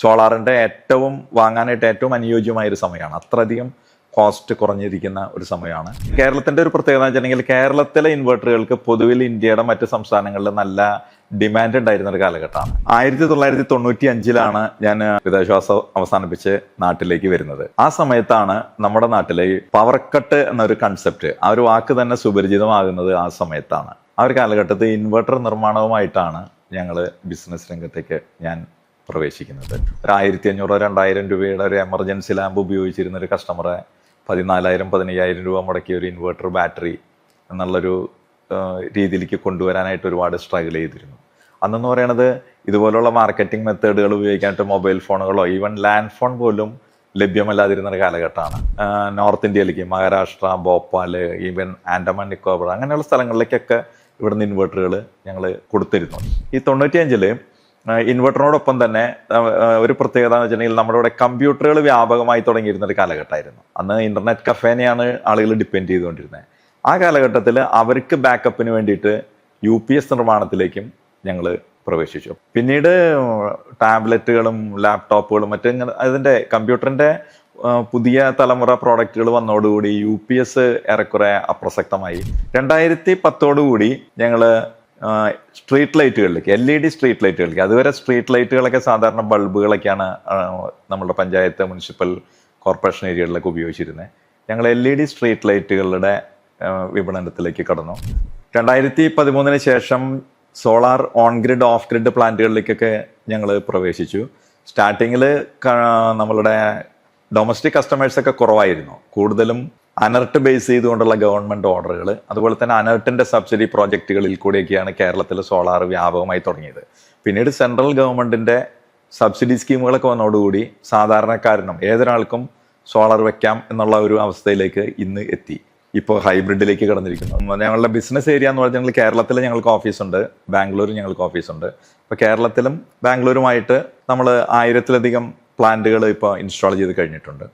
സോളാറിൻ്റെ വാങ്ങാനായിട്ട് ഏറ്റവും അനുയോജ്യമായ ഒരു സമയമാണ്. അത്രയധികം കോസ്റ്റ് കുറഞ്ഞിരിക്കുന്ന ഒരു സമയമാണ്. കേരളത്തിൻ്റെ ഒരു പ്രത്യേകത എന്ന് വെച്ചിട്ടുണ്ടെങ്കിൽ കേരളത്തിലെ ഇൻവെർട്ടറുകൾക്ക് പൊതുവിൽ ഇന്ത്യയുടെ മറ്റ് സംസ്ഥാനങ്ങളിൽ നല്ല ഡിമാൻഡ് ഉണ്ടായിരുന്ന ഒരു കാലഘട്ടമാണ്. 1995 ഞാൻ വിദേശവാസം അവസാനിപ്പിച്ച് നാട്ടിലേക്ക് വരുന്നത്. ആ സമയത്താണ് നമ്മുടെ നാട്ടിലെ പവർ കട്ട് എന്നൊരു കൺസെപ്റ്റ്, ആ ഒരു വാക്ക് തന്നെ സുപരിചിതമാകുന്നത് ആ സമയത്താണ്. ആ ഒരു കാലഘട്ടത്തിൽ ഇൻവെർട്ടർ നിർമ്മാണവുമായിട്ടാണ് ഞങ്ങൾ ബിസിനസ് രംഗത്തേക്ക് ഞാൻ പ്രവേശിക്കുന്നത്. ഒരു 1500-2000 രൂപയുടെ ഒരു എമർജൻസി ലാമ്പ് ഉപയോഗിച്ചിരുന്ന ഒരു കസ്റ്റമറെ 14,000-15,000 രൂപ മുടക്കിയ ഒരു ഇൻവെർട്ടർ ബാറ്ററി എന്നുള്ളൊരു രീതിയിലേക്ക് കൊണ്ടുവരാനായിട്ട് ഒരുപാട് സ്ട്രഗിൾ ചെയ്തിരുന്നു. അന്നെന്ന് പറയണത് ഇതുപോലുള്ള മാർക്കറ്റിംഗ് മെത്തേഡുകൾ ഉപയോഗിക്കാനായിട്ട് മൊബൈൽ ഫോണുകളോ ഈവൻ ലാൻഡ് ഫോൺ പോലും ലഭ്യമല്ലാതിരുന്ന ഒരു കാലഘട്ടമാണ്. നോർത്ത് ഇന്ത്യയിലേക്ക് മഹാരാഷ്ട്ര, ഭോപ്പാൽ, ഈവൻ ആൻഡമാൻ നിക്കോബാർ അങ്ങനെയുള്ള സ്ഥലങ്ങളിലേക്കൊക്കെ ഇവിടുന്ന് ഇൻവെർട്ടറുകൾ ഞങ്ങൾ കൊടുത്തിരുന്നു. ഈ 95 ഇൻവെർട്ടറിനോടൊപ്പം തന്നെ ഒരു പ്രത്യേകത എന്ന് വെച്ചിട്ടുണ്ടെങ്കിൽ നമ്മുടെ ഇവിടെ കമ്പ്യൂട്ടറുകൾ വ്യാപകമായി തുടങ്ങിയിരുന്ന ഒരു കാലഘട്ടമായിരുന്നു. അന്ന് ഇന്റർനെറ്റ് കഫേനെയാണ് ആളുകൾ ഡിപ്പെൻഡ് ചെയ്തുകൊണ്ടിരുന്നത്. ആ കാലഘട്ടത്തിൽ അവർക്ക് ബാക്കപ്പിന് വേണ്ടിയിട്ട് UPS നിർമ്മാണത്തിലേക്കും ഞങ്ങൾ പ്രവേശിച്ചു. പിന്നീട് ടാബ്ലറ്റുകളും ലാപ്ടോപ്പുകളും അതിൻ്റെ കമ്പ്യൂട്ടറിൻ്റെ പുതിയ തലമുറ പ്രോഡക്റ്റുകൾ വന്നതോടുകൂടി UPS ഏറെക്കുറെ അപ്രസക്തമായി. 2010 ഞങ്ങൾ സ്ട്രീറ്റ് ലൈറ്റുകളിലേക്ക് LED സ്ട്രീറ്റ് ലൈറ്റുകളിലേക്ക്, അതുവരെ സ്ട്രീറ്റ് ലൈറ്റുകളൊക്കെ സാധാരണ ബൾബുകളൊക്കെയാണ് നമ്മുടെ പഞ്ചായത്ത്, മുനിസിപ്പൽ കോർപ്പറേഷൻ ഏരിയകളിലൊക്കെ ഉപയോഗിച്ചിരുന്നത്. ഞങ്ങൾ LED സ്ട്രീറ്റ് ലൈറ്റുകളുടെ വിപണനത്തിലേക്ക് കടന്നു. 2013 ശേഷം solar on grid, off grid പ്ലാന്റുകളിലേക്കൊക്കെ ഞങ്ങൾ പ്രവേശിച്ചു. സ്റ്റാർട്ടിങ്ങിൽ നമ്മളുടെ ഡൊമസ്റ്റിക് കസ്റ്റമേഴ്സൊക്കെ കുറവായിരുന്നു. കൂടുതലും അനർട്ട് ബേസ് ചെയ്തുകൊണ്ടുള്ള ഗവൺമെൻറ് ഓർഡറുകൾ, അതുപോലെ തന്നെ അനർട്ടിൻ്റെ സബ്സിഡി പ്രോജക്റ്റുകളിൽ കൂടിയൊക്കെയാണ് കേരളത്തിൽ സോളാർ വ്യാപകമായി തുടങ്ങിയത്. പിന്നീട് സെൻട്രൽ ഗവൺമെൻറ്റിൻ്റെ സബ്സിഡി സ്കീമുകളൊക്കെ വന്നതോടുകൂടി സാധാരണക്കാരനും ഏതൊരാൾക്കും സോളാർ വെക്കാം എന്നുള്ള ഒരു അവസ്ഥയിലേക്ക് ഇന്ന് എത്തി. ഇപ്പോൾ ഹൈബ്രിഡിലേക്ക് കടന്നിരിക്കുന്നു. ഞങ്ങളുടെ ബിസിനസ് ഏരിയ എന്ന് പറഞ്ഞാൽ കേരളത്തിൽ ഞങ്ങൾക്ക് ഓഫീസുണ്ട്, ബാംഗ്ലൂരിൽ ഞങ്ങൾക്ക് ഓഫീസുണ്ട്. ഇപ്പോൾ കേരളത്തിലും ബാംഗ്ലൂരുമായിട്ട് നമ്മൾ 1000-ലധികം പ്ലാന്റുകൾ ഇപ്പോൾ ഇൻസ്റ്റാൾ ചെയ്ത് കഴിഞ്ഞിട്ടുണ്ട്.